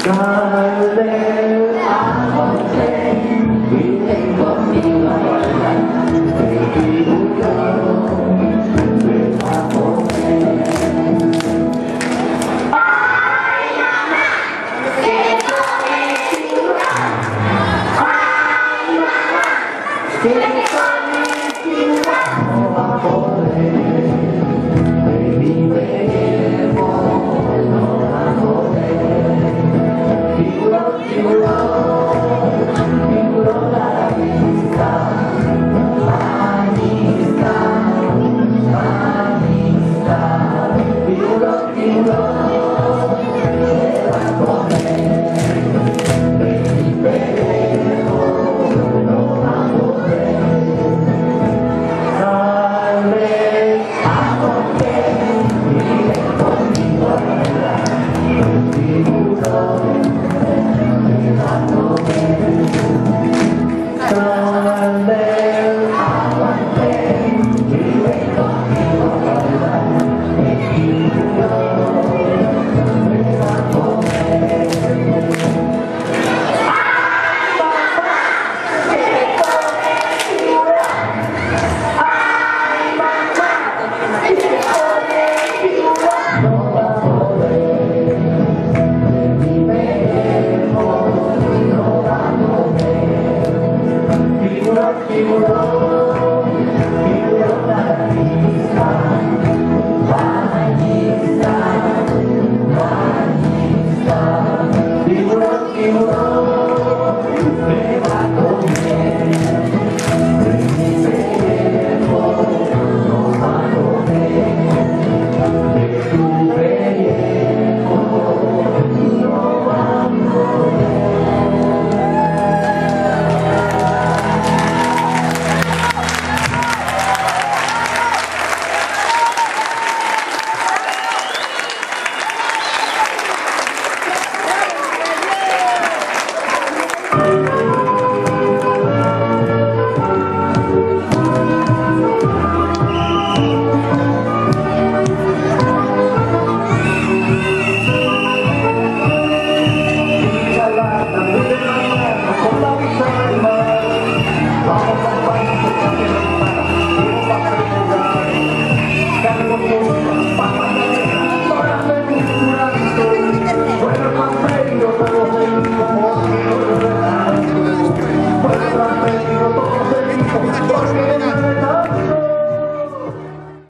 Darle a te, vive conmigo ahora, te dibujo, ven a comer. Ay, mamá, que come ciudad. Ay, mamá, que come ciudad. No va a poder, viviremos, no va a poder. Tiburón a la vista, manita, manita, tiburón, te va a comer, pero no va a poder. Dale a comer, vive conmigo ahora, tiburón. Tiburón.